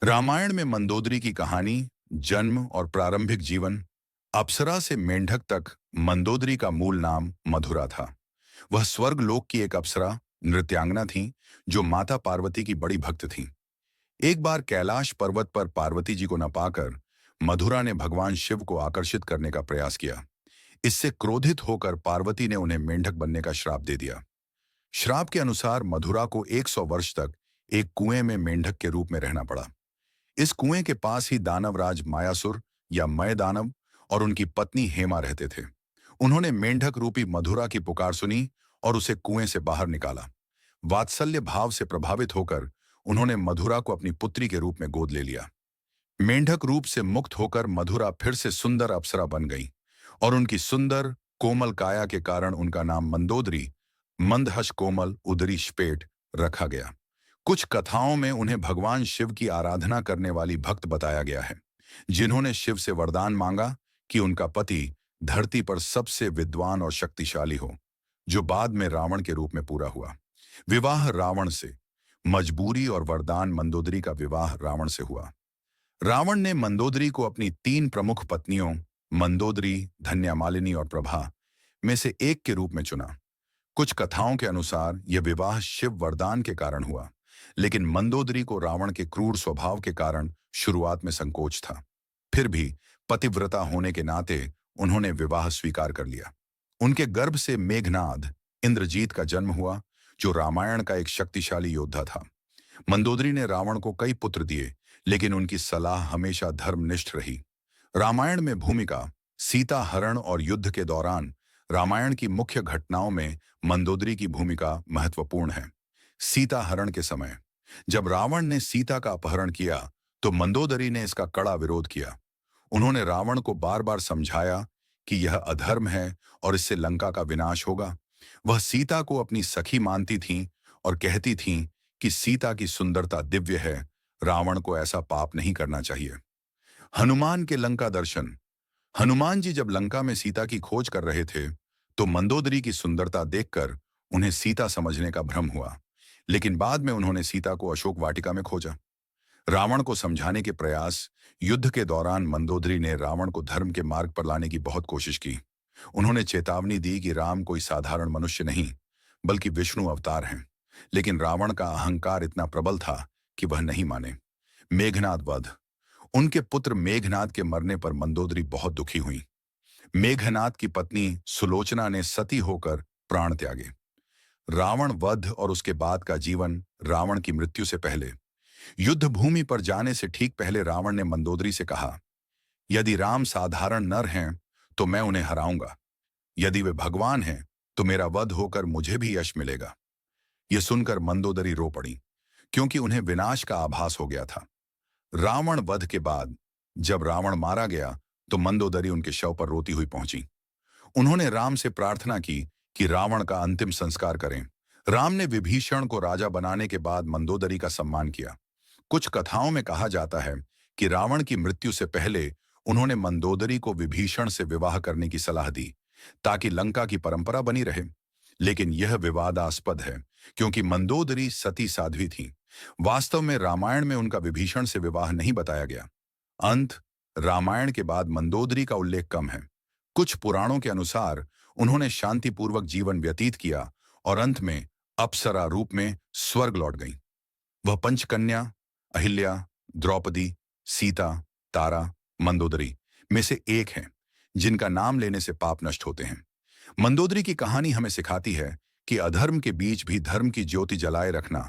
रामायण में मंदोदरी की कहानी, जन्म और प्रारंभिक जीवन। अप्सरा से मेंढक तक मंदोदरी का मूल नाम मधुरा था। वह स्वर्ग लोक की एक अप्सरा नृत्यांगना थी जो माता पार्वती की बड़ी भक्त थी। एक बार कैलाश पर्वत पर पार्वती जी को न पाकर मधुरा ने भगवान शिव को आकर्षित करने का प्रयास किया। इससे क्रोधित होकर पार्वती ने उन्हें मेंढक बनने का श्राप दे दिया। श्राप के अनुसार मधुरा को 100 वर्ष तक एक कुएं में मेंढक के रूप में रहना पड़ा। इस कुएं के पास ही दानवराज मायासुर या मय दानव और उनकी पत्नी हेमा रहते थे। उन्होंने मेंढक रूपी मधुरा की पुकार सुनी और उसे कुएं से बाहर निकाला। वात्सल्य भाव से प्रभावित होकर उन्होंने मधुरा को अपनी पुत्री के रूप में गोद ले लिया। मेंढक रूप से मुक्त होकर मधुरा फिर से सुंदर अप्सरा बन गई और उनकी सुंदर कोमल काया के कारण उनका नाम मंदोदरी, मंदहश कोमल उदरी श्पेट रखा गया। कुछ कथाओं में उन्हें भगवान शिव की आराधना करने वाली भक्त बताया गया है, जिन्होंने शिव से वरदान मांगा कि उनका पति धरती पर सबसे विद्वान और शक्तिशाली हो, जो बाद में रावण के रूप में पूरा हुआ। विवाह रावण से। मजबूरी और वरदान। मंदोदरी का विवाह रावण से हुआ। रावण ने मंदोदरी को अपनी 3 प्रमुख पत्नियों मंदोदरी, धन्यामालिनी और प्रभा में से एक के रूप में चुना। कुछ कथाओं के अनुसार यह विवाह शिव वरदान के कारण हुआ, लेकिन मंदोदरी को रावण के क्रूर स्वभाव के कारण शुरुआत में संकोच था। फिर भी पतिव्रता होने के नाते उन्होंने विवाह स्वीकार कर लिया। उनके गर्भ से मेघनाद, इंद्रजीत का जन्म हुआ, जो रामायण का एक शक्तिशाली योद्धा था। मंदोदरी ने रावण को कई पुत्र दिए, लेकिन उनकी सलाह हमेशा धर्मनिष्ठ रही। रामायण में भूमिका। सीता हरण और युद्ध के दौरान रामायण की मुख्य घटनाओं में मंदोदरी की भूमिका महत्वपूर्ण है। सीता हरण के समय जब रावण ने सीता का अपहरण किया, तो मंदोदरी ने इसका कड़ा विरोध किया। उन्होंने रावण को बार बार समझाया कि यह अधर्म है और इससे लंका का विनाश होगा। वह सीता को अपनी सखी मानती थीं और कहती थीं कि सीता की सुंदरता दिव्य है, रावण को ऐसा पाप नहीं करना चाहिए। हनुमान के लंका दर्शन। हनुमान जी जब लंका में सीता की खोज कर रहे थे, तो मंदोदरी की सुंदरता देखकर उन्हें सीता समझने का भ्रम हुआ, लेकिन बाद में उन्होंने सीता को अशोक वाटिका में खोजा। रावण को समझाने के प्रयास। युद्ध के दौरान मंदोदरी ने रावण को धर्म के मार्ग पर लाने की बहुत कोशिश की। उन्होंने चेतावनी दी कि राम कोई साधारण मनुष्य नहीं, बल्कि विष्णु अवतार हैं, लेकिन रावण का अहंकार इतना प्रबल था कि वह नहीं माने। मेघनाद वध। उनके पुत्र मेघनाद के मरने पर मंदोदरी बहुत दुखी हुई। मेघनाद की पत्नी सुलोचना ने सती होकर प्राण त्यागे। रावण वध और उसके बाद का जीवन। रावण की मृत्यु से पहले। युद्ध भूमि पर जाने से ठीक पहले रावण ने मंदोदरी से कहा, यदि राम साधारण नर हैं तो मैं उन्हें हराऊंगा, यदि वे भगवान हैं तो मेरा वध होकर मुझे भी यश मिलेगा। यह सुनकर मंदोदरी रो पड़ी, क्योंकि उन्हें विनाश का आभास हो गया था। रावण वध के बाद जब रावण मारा गया, तो मंदोदरी उनके शव पर रोती हुई पहुंची। उन्होंने राम से प्रार्थना की कि रावण का अंतिम संस्कार करें। राम ने विभीषण को राजा बनाने के बाद मंदोदरी का सम्मान किया। कुछ कथाओं में कहा जाता है कि रावण की मृत्यु से पहले उन्होंने मंदोदरी को विभीषण से विवाह करने की सलाह दी, ताकि लंका की परंपरा बनी रहे। लेकिन यह विवादास्पद है, क्योंकि मंदोदरी सती साध्वी थी। वास्तव में रामायण में उनका विभीषण से विवाह नहीं बताया गया। अंत। रामायण के बाद मंदोदरी का उल्लेख कम है। कुछ पुराणों के अनुसार उन्होंने शांतिपूर्वक जीवन व्यतीत किया और अंत में अप्सरा रूप में स्वर्ग लौट गईं। वह पंचकन्या अहिल्या, द्रौपदी, सीता, तारा, मंदोदरी में से एक हैं, जिनका नाम लेने से पाप नष्ट होते हैं। मंदोदरी की कहानी हमें सिखाती है कि अधर्म के बीच भी धर्म की ज्योति जलाए रखना